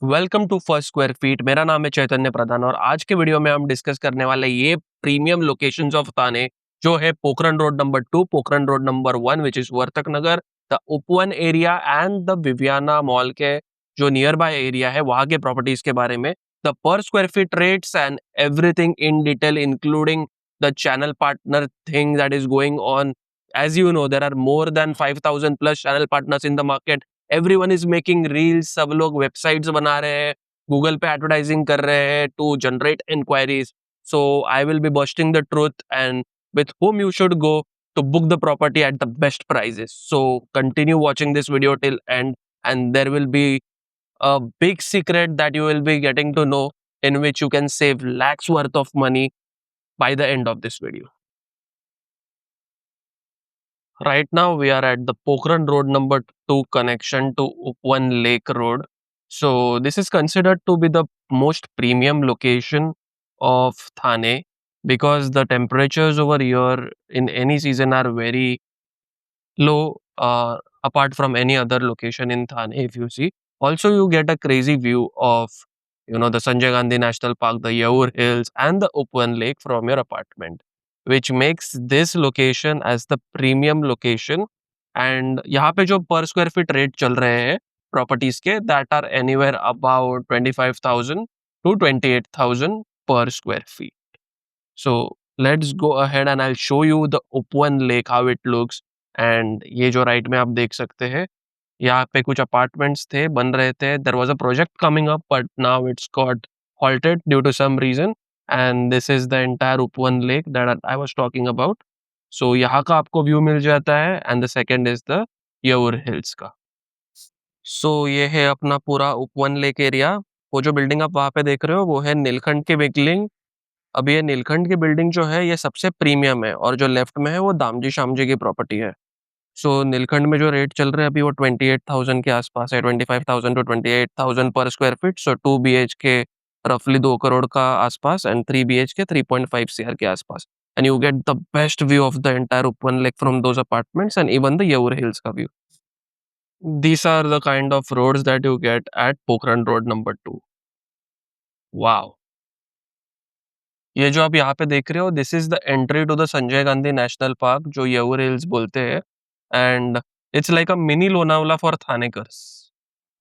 Welcome to first square feet. मेरा नाम है चैतन्य प्रधान और आज के वीडियो में हम डिस्कस करने वाले ये प्रीमियम लोकेशंस ऑफ थाने जो है Pokhran road number 2, Pokhran road number 1 which is Vartak Nagar, the Upvan area and the Viviana mall के जो नियर बाय एरिया है वहां के प्रॉपर्टीज के बारे में, the per square feet rates and everything in detail including the channel partner thing that is going on. As you know, there are more than 5,000 plus channel partners in the market. Everyone is making reels, सब लोग websites बना रहे हैं, Google पे advertising कर रहे हैं to generate inquiries. So I will be busting the truth and with whom you should go to book the property at the best prices. So continue watching this video till end, and there will be a big secret that you will be getting to know, in which you can save lakhs worth of money by the end of this video. Right now, we are at the Pokhran Road number 2 connection to Upwan Lake Road. So, this is considered to be the most premium location of Thane because the temperatures over here in any season are very low, apart from any other location in Thane, if you see. Also, you get a crazy view of the Sanjay Gandhi National Park, the Yaur Hills, and the Upwan Lake from your apartment, which makes this location as the premium location. And यहाँ पे जो per square feet rate चल रहे हैं properties के, that are anywhere about 25,000 to 28,000 per square feet. So let's go ahead and I'll show you the Upwan Lake, how it looks. And ये जो right में आप देख सकते हैं, यहाँ पे कुछ अपार्टमेंट्स थे, बन रहे थे. There was a project coming up but now it's got halted due to some reason, and this is the entire Upwan Lake that I was talking about. So यहाँ का आपको व्यू मिल जाता है, and the second is the Yaur Hills का. So ये है अपना पूरा उपवन लेक एरिया. वो जो बिल्डिंग आप वहाँ पे देख रहे हो वो है नीलखंड की बिल्डिंग. अब ये नीलखंड की बिल्डिंग जो है ये सबसे प्रीमियम है, और जो लेफ्ट में है वो दामजी श्यामजी की प्रॉपर्टी है. सो नीलखंड में जो रेट चल रहे हैं अभी वो 28,000 के आसपास है, 25,000 टू 28,000 पर स्क्वायर फीट. सो 2 BHK रफली 2 करोड़ का आसपास, एंड 3 BHK 3.5 CR के आसपास. And you get the best view of the entire open lake from those apartments and even the Yeoor hills का view. These are the kind of roads that you get at Pokhran Road number 2. Wow. ये जो आप यहाँ पे देख रहे हो, this is the entry to the Sanjay Gandhi National Park जो येऊर हिल्स बोलते हैं. And it's like a mini Lonavala for थानेकर्स.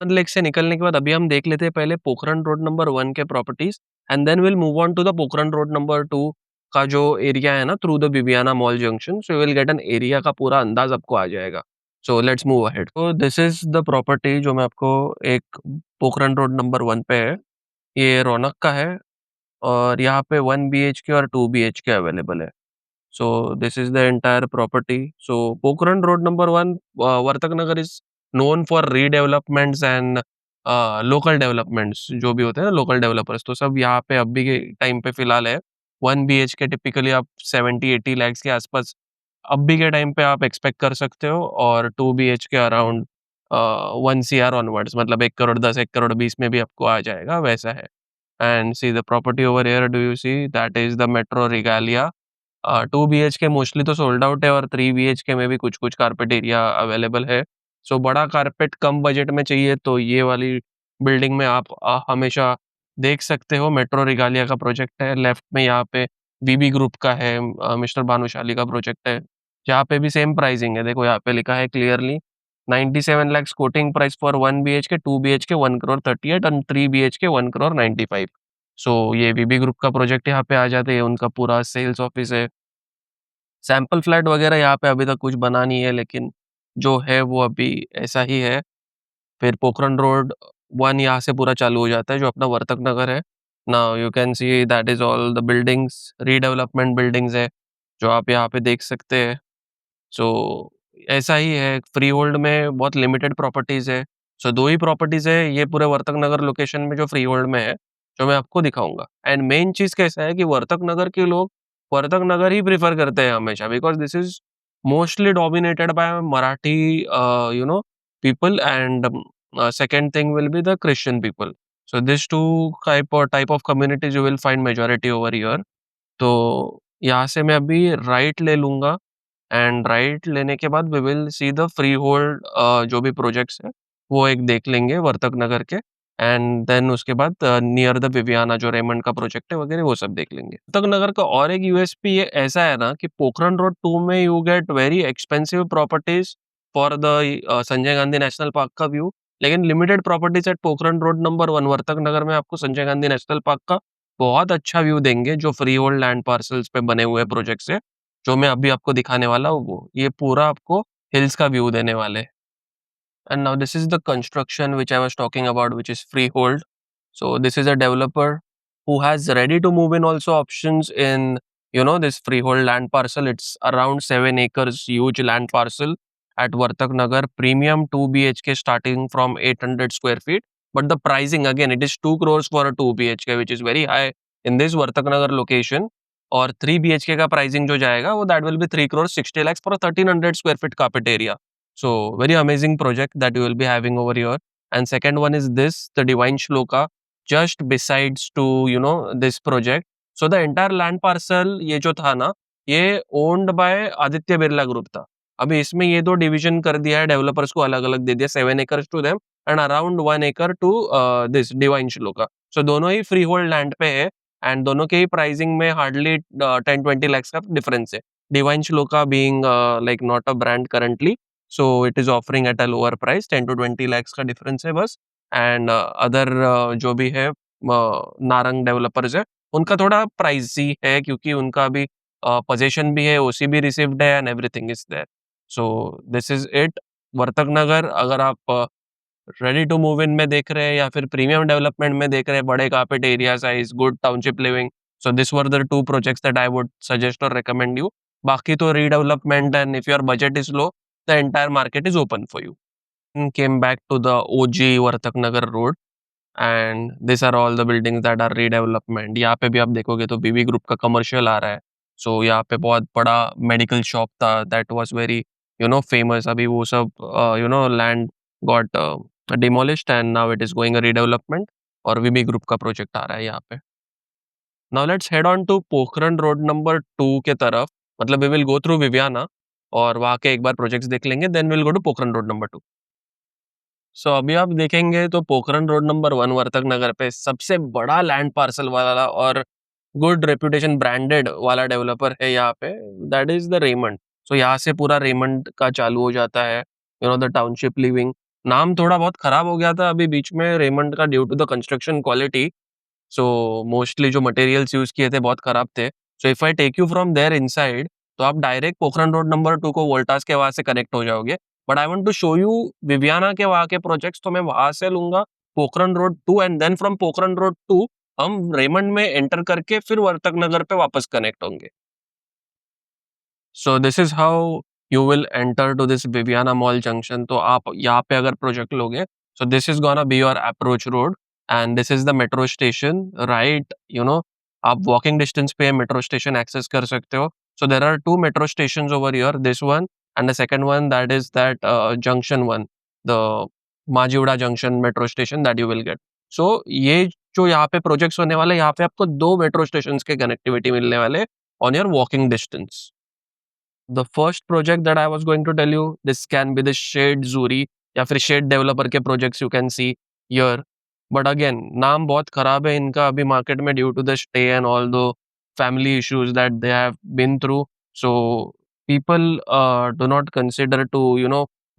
लेक से निकलने के बाद अभी हम देख लेते हैं पहले पोखरण रोड नंबर 1 के properties, and then will move on to the Pokhran road number 2 का जो एरिया है ना, through the Viviana mall junction. So you will get an area का पूरा अंदाज आपको आ जाएगा. So let's move ahead. तो दिस इज द प्रॉपर्टी जो मैं आपको एक पोखरण रोड नंबर 1 पे है. ये रौनक का है, और यहाँ पे 1 BHK और 2 BHK अवेलेबल है. So this is the entire property. So Pokhran Road number 1, Vartak Nagar is known for redevelopments and local developments. जो भी होते हैं ना लोकल डेवलपर्स, तो सब यहाँ पे अभी के टाइम पे फिलहाल है. 1 BHK टिपिकली आप 70-80 लैक्स के आसपास अभी के टाइम पे आप एक्सपेक्ट कर सकते हो, और 2 BHK अराउंड 1 CR ऑनवर्ड्स, मतलब 1 करोड़ 10, 1 करोड़ 20 में भी आपको आ जाएगा, वैसा है. And see the property over here, do you see that is the metro regalia. 2 BHK mostly तो सोल्ड आउट है, और 3 BHK में भी कुछ कुछ कारपेट एरिया अवेलेबल है. सो बड़ा कारपेट कम बजट में चाहिए तो ये वाली बिल्डिंग में आप हमेशा देख सकते हो. मेट्रो रिगालिया का प्रोजेक्ट है. लेफ्ट में यहाँ पे वीबी ग्रुप का है, मिस्टर भानुशाली का प्रोजेक्ट है. यहाँ पे भी सेम प्राइसिंग है, देखो यहाँ पे लिखा है clearly 97 lakhs coating price for 1 BHK, 2 BHK 1 crore 38 and 3 BHK 1 crore 95. सो ये वीबी ग्रुप का प्रोजेक्ट यहाँ पे आ जाते हैं, उनका पूरा सेल्स ऑफिस है. सैंपल फ्लैट वगैरह यहाँ पे अभी तक कुछ बना नहीं है, लेकिन जो है वो अभी ऐसा ही है. फिर पोखरण रोड 1 यहाँ से पूरा चालू हो जाता है, जो अपना वर्तक नगर है. Now you can see that is all the buildings, redevelopment buildings है जो आप यहाँ पे देख सकते हैं. सो ऐसा ही है, फ्री होल्ड में बहुत लिमिटेड प्रॉपर्टीज है. सो 2 ही प्रॉपर्टीज है ये पूरे वर्तक नगर लोकेशन में जो फ्री होल्ड में है, जो मैं आपको दिखाऊंगा. एंड मेन चीज कैसा है कि वर्तक नगर के लोग वर्तक नगर ही प्रिफर करते हैं हमेशा, because this is mostly dominated by Marathi people, and second thing will be the Christian people. So these two type of communities you will find majority over here. तो यहाँ से मैं अभी राइट ले लूंगा, एंड राइट लेने के बाद we will see the free hold जो भी प्रोजेक्ट्स है वो एक देख लेंगे वर्तक नगर के. एंड देन उसके बाद नियर द विवियाना जो रेमंड का प्रोजेक्ट है वगैरह वो सब देख लेंगे। तक नगर का और एक यूएसपी ये ऐसा है ना कि पोखरण रोड 2 में you get very expensive properties for the Sanjay Gandhi National Park का व्यू, लेकिन limited properties at Pokhran road number 1 Vartak Nagar में आपको संजय गांधी नेशनल पार्क का बहुत अच्छा व्यू देंगे, जो फ्री होल्ड लैंड पार्सल्स पे बने हुए प्रोजेक्ट्स है, जो मैं अभी आपको दिखाने वाला हूँ वो ये पूरा आपको हिल्स का व्यू देने वाले। And now this is the construction which I was talking about, which is freehold. So this is a developer who has ready to move in also options in, you know, this freehold land parcel. It's around 7 acres, huge land parcel at Vartak Nagar, premium 2 BHK starting from 800 square feet. But the pricing again, it is 2 crores for a 2 BHK, which is very high in this Vartak Nagar location. और 3 BHK का pricing जो जाएगा वो that will be 3 crores 60 lakhs for a 1300 square feet carpet area. So very amazing project that you will be having over here. And second one is this, the Divine Shloka, just besides to, you know, this project. So the entire land parcel ये जो था ना, ये owned by Aditya Birla group था। अभी इसमें ये दो डिवीजन कर दिया है, डेवलपर्स को अलग अलग दे दिया, 7 acres to them and around 1 acre to this Divine Shloka. So दोनों ही फ्री होल्ड लैंड पे है एंड दोनों के ही प्राइसिंग में हार्डली 10-20 lakhs का डिफरेंस है। Divine shloka being like not a brand currently, so it is offering at a lower price, 10 to 20 lakhs का difference है बस। एंड अदर जो भी है नारंग डेवलपर्स है, उनका थोड़ा प्राइसी है क्योंकि उनका अभी पोजीशन भी है, ओसी भी रिसीव्ड है and everything is there. So this is it. Vartak Nagar अगर आप रेडी टू मूव इन में देख रहे हैं या फिर प्रीमियम डेवलपमेंट में देख रहे हैं, बड़े carpet area size, good township living, so this were the two projects that I would suggest और recommend you. बाकी तो redevelopment and if your budget is low, the entire market is open for you. And came back to the OG Vartak Nagar Road, and these are all the buildings that are redevelopment. यहाँ पे भी आप देखोगे तो बीबी group का commercial आ रहा है। सो यहाँ पे बहुत बड़ा मेडिकल शॉप था दैट वाज वेरी फेमस। अभी वो सब land got demolished and now it is going a redevelopment, और वीबी ग्रुप का प्रोजेक्ट आ रहा है यहाँ पे। Now let's head on to Pokhran road number 2 के तरफ, मतलब we will go through Viviana और वहाँ के एक बार प्रोजेक्ट्स देख लेंगे, then will go to Pokhran road number 2। So अभी आप देखेंगे तो पोखरण रोड नंबर 1 वर्तक नगर पे सबसे बड़ा लैंड पार्सल वाला और गुड रेपुटेशन ब्रांडेड वाला डेवलपर है यहाँ पे, that is the Raymond. So यहाँ से पूरा रेमंड का चालू हो जाता है, द टाउनशिप लिविंग। नाम थोड़ा बहुत खराब हो गया था अभी बीच में रेमंड का, due to the construction quality. So mostly जो मटेरियल्स यूज किए थे बहुत खराब थे। So if I take you from there inside, तो आप डायरेक्ट पोखरण रोड नंबर 2 को वोल्टास के वहां से कनेक्ट हो जाओगे। But I want to show you Viviana के वहां के प्रोजेक्ट्स, तो मैं वहां से लूंगा Pokhran road 2 and then from Pokhran road 2 हम रेमंड में एंटर करके फिर वर्तक नगर पे वापस कनेक्ट होंगे। So this is how you will enter to this Viviana mall junction. तो आप यहाँ पे अगर प्रोजेक्ट लोगे, so this is gonna be your approach road and this is the metro station, right. आप वॉकिंग डिस्टेंस पे metro station access कर सकते हो। So there are two metro station over here, this one and the second one that is that junction one, the Majiwada junction metro station that you will get. So ये जो यहाँ पे projects होने वाले, यहाँ पे आपको दो मेट्रो स्टेशन के कनेक्टिविटी मिलने वाले on your walking distance. The first project that I was going to tell you, this can be the Shade Zuri या फिर Shade Developer के projects you can see here. But again, नाम बहुत खराब है इनका अभी मार्केट में due to the stay and all the family issues that they have been through. So people do not consider to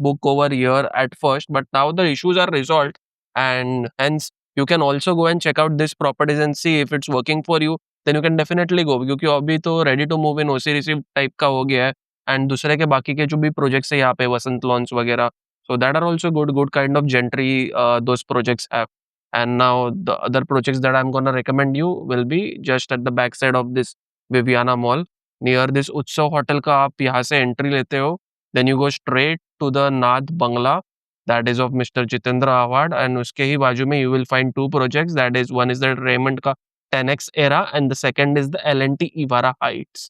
book over here at first. But now the issues are resolved, and hence you can also go and check out this properties and see if it's working for you. Then you can definitely go, क्योंकि अभी तो ready to move in OC receive type का हो गया है। And दूसरे के बाकी के जो भी प्रोजेक्ट्स है यहाँ पे वसंत लॉन्स वगैरह, so that are also good kind of gentry those projects have. And now the other projects that I am gonna recommend you will be just at the back side of this Viviana mall near this Utsav hotel का। आप यहाँ से entry लेते हो, then you go straight to the Nath bungalow that is of mister Jitendra Awhad, and उसके ही बाजू में you will find to projects, that is one is the Raymond का 10X era and the second is the L&T Ivara Heights.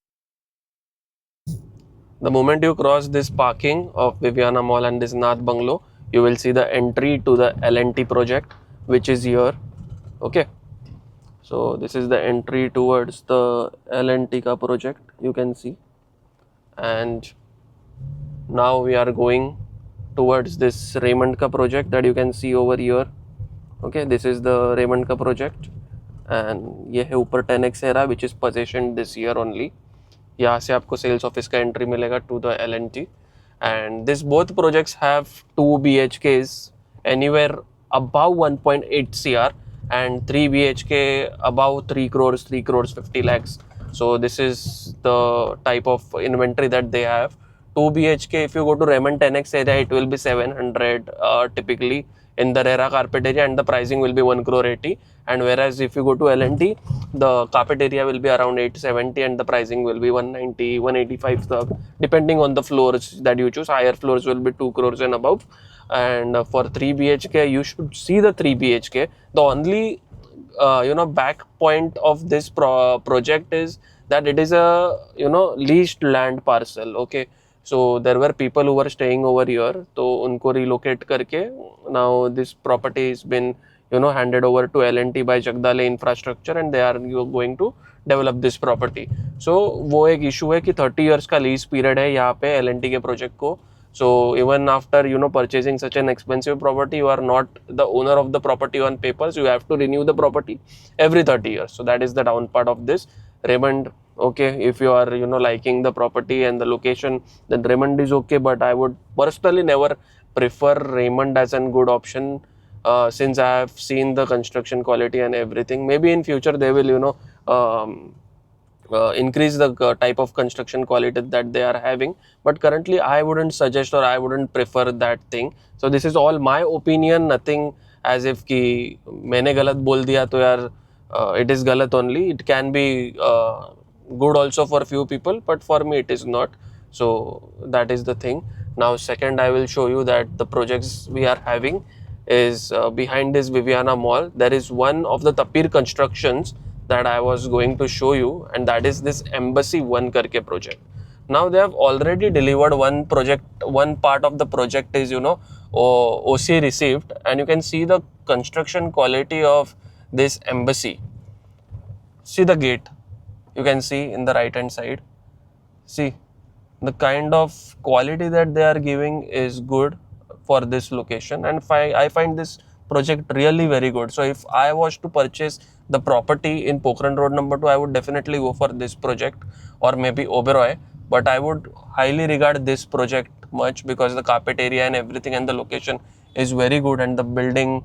The moment you cross this parking of Viviana Mall and this Nath Bungalow, you will see the entry to the L&T project, which is here. Okay. So this is the entry towards the L&T ka project, you can see. And now we are going towards this Raymond ka project that you can see over here. Okay, this is the Raymond का project and ये है ऊपर 10x era which is position this year only. यहाँ से आपको sales office का entry मिलेगा to the L&T. And this both projects have 2 BHKs anywhere above 1.8 CR and 3 BHK above 3 crores, 3 crores 50 lakhs. So this is the type of inventory that they have. 2 BHK, if you go to Raymond 10X area, it will be 700 typically in the RERA carpet area, and the pricing will be 1 crore 80. And whereas if you go to L&T, the carpet area will be around 870 and the pricing will be 190, 185 depending on the floors that you choose. Higher floors will be 2 crores and above. And for 3 BHK, you should see the 3 BHK. The only back point of this project is that it is a leased land parcel. Okay, so there were people who were staying over here, तो उनको relocate करके now this property has been handed over to L&T by Jagdale Infrastructure and they are going to develop this property. So वो एक issue है कि 30 years का lease period है यहाँ पे L&T के project को. So even after purchasing such an expensive property, you are not the owner of the property on papers. You have to renew the property every 30 years. So that is the down part of this. Raymond, okay, if you are liking the property and the location, then Raymond is okay. But I would personally never prefer Raymond as a good option since I have seen the construction quality and everything. Maybe in future they will increase the type of construction quality that they are having, but currently I wouldn't suggest or I wouldn't prefer that thing. So this is all my opinion, nothing as if कि मैंने गलत बोल दिया तो यार it is गलत only. It can be good also for few people, but for me it is not. So that is the thing. Now second, I will show you that the projects we are having is behind this Viviana Mall. There is one of the Tapir constructions that I was going to show you, and that is this Embassy 1 करके project. Now they have already delivered one project. One part of the project is OC received, and you can see the construction quality of this embassy. See the gate, you can see in the right hand side. See the kind of quality that they are giving is good for this location, and I find this project really very good. So if I was to purchase the property in Pokhran Road number 2, I would definitely go for this project or maybe Oberoi, but I would highly regard this project much because the carpet area and everything and the location is very good, and the building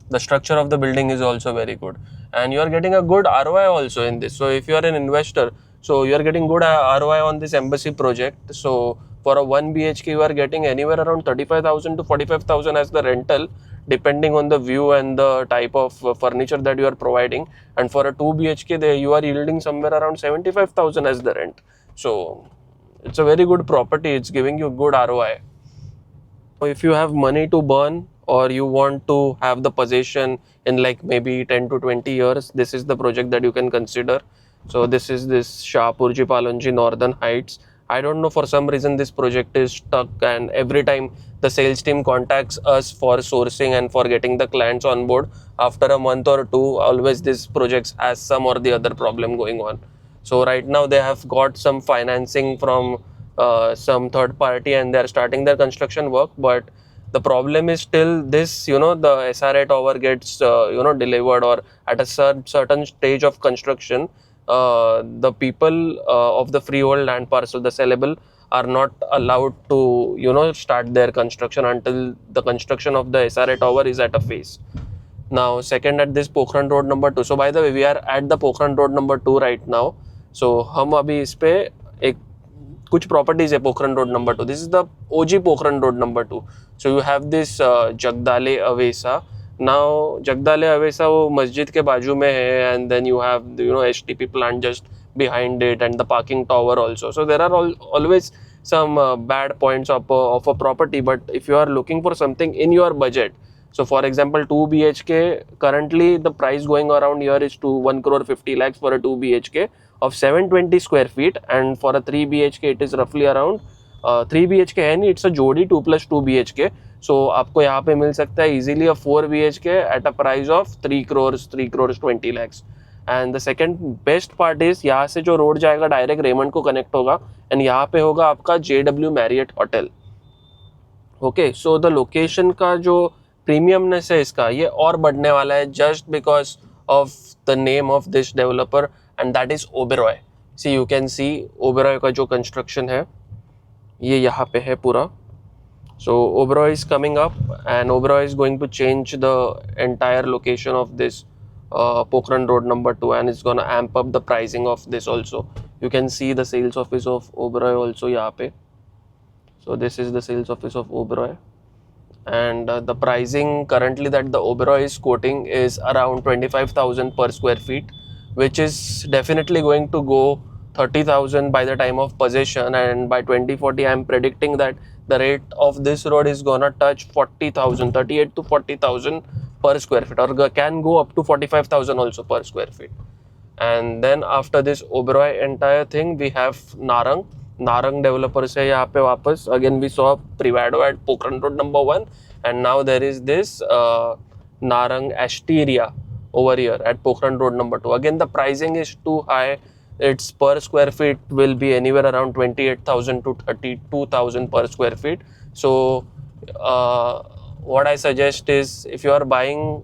the structure of the building is also very good, and you are getting a good ROI also in this. So if you are an investor, so you are getting good ROI on this embassy project. So for a 1 BHK, you are getting anywhere around 35,000 to 45,000 as the rental, depending on the view and the type of furniture that you are providing. And for a 2 BHK, you are yielding somewhere around 75,000 as the rent. So it's a very good property. It's giving you good ROI. If you have money to burn or you want to have the possession in like maybe 10 to 20 years, this is the project that you can consider. So this is this Shahpurji Palonji Northern Heights. I don't know, for some reason this project is stuck, and every time the sales team contacts us for sourcing and for getting the clients on board, after a month or two, always this project has some or the other problem going on. So right now they have got some financing from some third party and they are starting their construction work, but the problem is still this, the SRA tower gets delivered, or at a certain stage of construction, the people of the freehold land parcel, the sellable, are not allowed to start their construction until the construction of the SRA tower is at a phase. Now second, at this Pokhran Road number 2. So by the way, we are at the Pokhran Road number 2 right now. So हम अभी इस पे एक कुछ properties है Pokhran road number 2. This is the OG Pokhran road number 2. So you have this Jagdale अवेसा. Now Jagdale अवेसा वो मस्जिद के बाजू में है, and then you have STP plant just behind it and the parking tower also. So there are always some bad points of a property, but if you are looking for something in your budget, so for example 2 BHK, currently the price going around here is to 1 crore 50 lakhs for a 2 BHK of 720 square feet, and for a 3 BHK it is roughly around 3 BHK है नहीं, it's a जोड़ी 2 plus 2 BHK. So आपको यहाँ पे मिल सकता है easily a 4 BHK at a price of 3 crores 20 lakhs. And the second best part is, यहाँ से जो रोड जाएगा डायरेक्ट रेमंड को कनेक्ट होगा, एंड यहाँ पे होगा आपका JW Marriott hotel. Okay, so the location का जो प्रीमियमनेस है इसका, ये और बढ़ने वाला है just because of the name of this developer, and that is Oberoi. See you can see Oberoi का जो कंस्ट्रक्शन है ये यहाँ पे है पूरा. So Oberoi is coming up, and Oberoi is going to change the entire location of this Pokhran Road number 2, and it's gonna amp up the pricing of this also. You can see the sales office of Oberoi also यहाँ पे. So this is the sales office of Oberoi, and the pricing currently that the Oberoi is quoting is around 25,000 per square feet, which is definitely going to go 30,000 by the time of possession, and by 2040 I am predicting that the rate of this road is gonna touch 40,000, 38 to 40,000 per square feet, or can go up to 45,000 also per square feet. And then after this Oberoi entire thing, we have Narang developers है यहाँ पे वापस. Again we saw Privado at Pokhran Road number 1, and now there is this Narang Asteria over here at Pokhran Road number 2. Again the pricing is too high. Its per square feet will be anywhere around 28,000 to 32,000 per square feet. So what I suggest is, if you are buying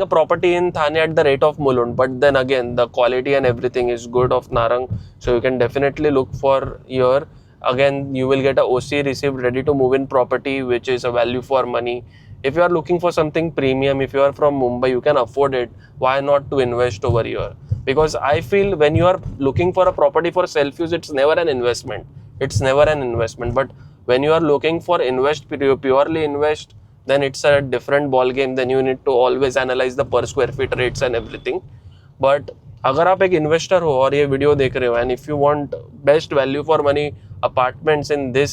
a property in Thane at the rate of Mulund, but then again the quality and everything is good of Narang, so you can definitely look for here. Again, you will get a OC received ready to move in property, which is a value for money. If you are looking for something premium, if you are from Mumbai, you can afford it. Why not to invest over here? Because I feel when you are looking for a property for self-use, it's never an investment. But when you are looking for purely invest, then it's a different ball game. Then you need to always analyze the per square feet rates and everything. But अगर आप एक investor हो और ये video देख रहे हो, and if you want best value for money apartments in this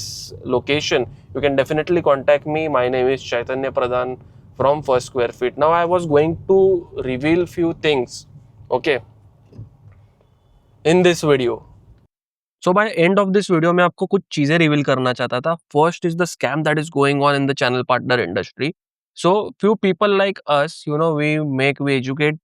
location, you can definitely contact me. My name is Chaitanya Pradhan from First Square Feet. Now I was going to reveal few things, okay, in this video. So by end of this video मैं आपको कुछ चीजें reveal करना चाहता था. First is the scam that is going on in the channel partner industry. So few people like us, we educate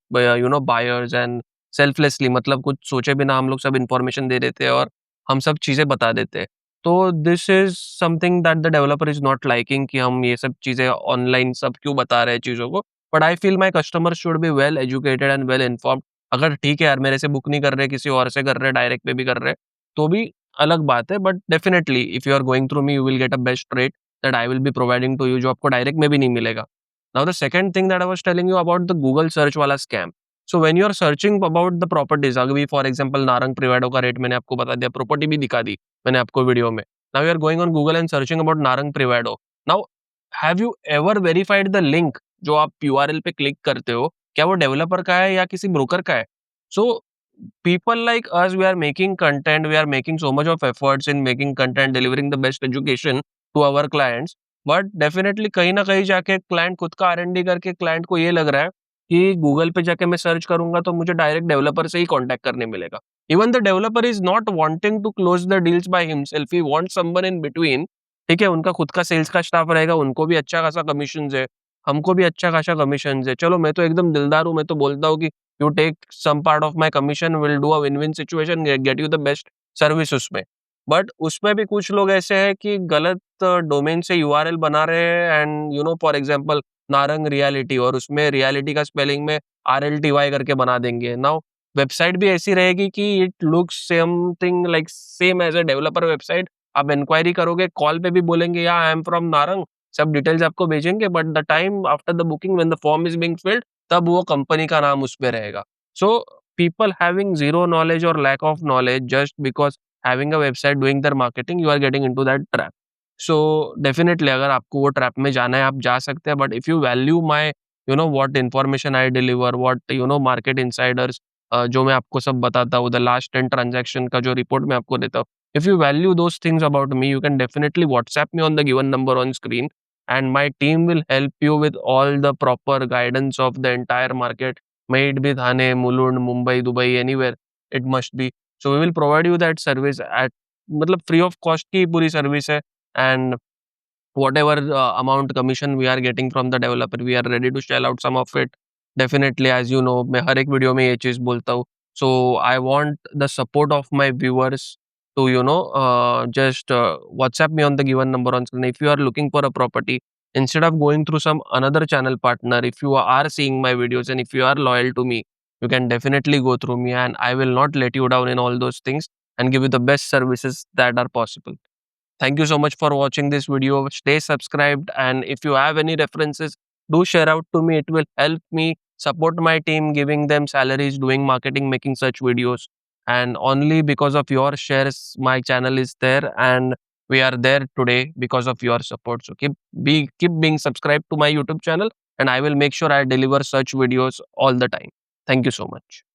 buyers and selflessly, मतलब कुछ सोचे बिना हम लोग सब इन्फॉर्मेशन दे देते हैं और हम सब चीजें बता देते हैं. तो this is something that the developer is not liking कि हम ये सब चीजें ऑनलाइन सब क्यों बता रहे हैं चीजों को. But I feel my customer should be well educated and well informed. अगर ठीक है यार मेरे से बुक नहीं कर रहे, किसी और से कर रहे, डायरेक्ट पे भी कर रहे, तो भी अलग बात है. But definitely if you are going through me, you will get a best rate that I will be providing to you, जो आपको डायरेक्ट में भी नहीं मिलेगा. Now the second thing that I was telling you about the Google search वाला scam. So when you are searching about the properties, अभी for example Narang Privado का रेट मैंने आपको बता दिया, प्रॉपर्टी भी दिखा दी मैंने आपको वीडियो में. Now you are going on Google and searching about Narang Privado. Now have you ever verified the link जो आप यूआरएल पे क्लिक करते हो, क्या वो डेवलपर का है या किसी ब्रोकर का है? सो people like us, we are making content, we are making so much of efforts in making content, delivering the best education to our clients, but definitely कहीं ना कहीं जाके क्लाइंट खुद का R&D करके क्लाइंट को ये लग रहा है कि गूगल पे जाके मैं सर्च करूंगा तो मुझे डायरेक्ट डेवलपर से ही कांटेक्ट करने मिलेगा. Even the developer is not wanting to close the deals by himself, he wants someone in between. ठीक है, उनका खुद का सेल्स का स्टाफ रहेगा, उनको भी अच्छा खासा कमीशन है, हमको भी अच्छा खासा कमीशन है. चलो मैं तो एकदम दिलदार हूँ, मैं तो बोलता हूँ कि you take some part of my commission, will do a win-win situation, get you the best service उसमें. बट उसमें भी कुछ लोग ऐसे हैं कि गलत डोमेन से यूआरएल बना रहे हैं, and for example Narang reality, और उसमें रियलिटी का स्पेलिंग में RLTY करके बना देंगे. नाउ वेबसाइट भी ऐसी रहेगी कि it looks something like same as a developer website. आप इंक्वायरी करोगे, कॉल पे भी बोलेंगे या आई एम फ्रॉम नारंग, सब डिटेल्स आपको भेजेंगे, but the time after the booking when the form is being filled, तब वो कंपनी का नाम उस पे रहेगा. So people having zero knowledge और lack of knowledge just because having a website doing their marketing, you are getting into that trap. So definitely अगर आपको वो ट्रैप में जाना है आप जा सकते हैं, but if you value my what information I deliver, what market Insiders, जो मैं आपको सब बताता हूँ, द लास्ट 10 ट्रांजेक्शन का जो रिपोर्ट मैं आपको देता हूँ, if you value those things about me, you can definitely WhatsApp me on the given number on screen, and my team will help you with all the proper guidance of the entire market. May it be Thane, Mulund, Mumbai, Dubai, anywhere it must be. So we will provide you that service at मतलब free of cost की पूरी service है, and whatever amount commission we are getting from the developer, we are ready to shell out some of it. Definitely, as you know, मैं हर एक video में ये चीज बोलता हूँ. So I want the support of my viewers to just WhatsApp me on the given number on screen if you are looking for a property. instead of going through some another channel partner. If you are seeing my videos and if you are loyal to me, you can definitely go through me, and I will not let you down in all those things and give you the best services that are possible. Thank you so much for watching this video. Stay subscribed, and if you have any references, do share out to me. It will help me support my team, giving them salaries, doing marketing, making such videos. And only because of your shares, my channel is there, and we are there today because of your support. So keep being subscribed to my YouTube channel, and I will make sure I deliver such videos all the time. Thank you so much.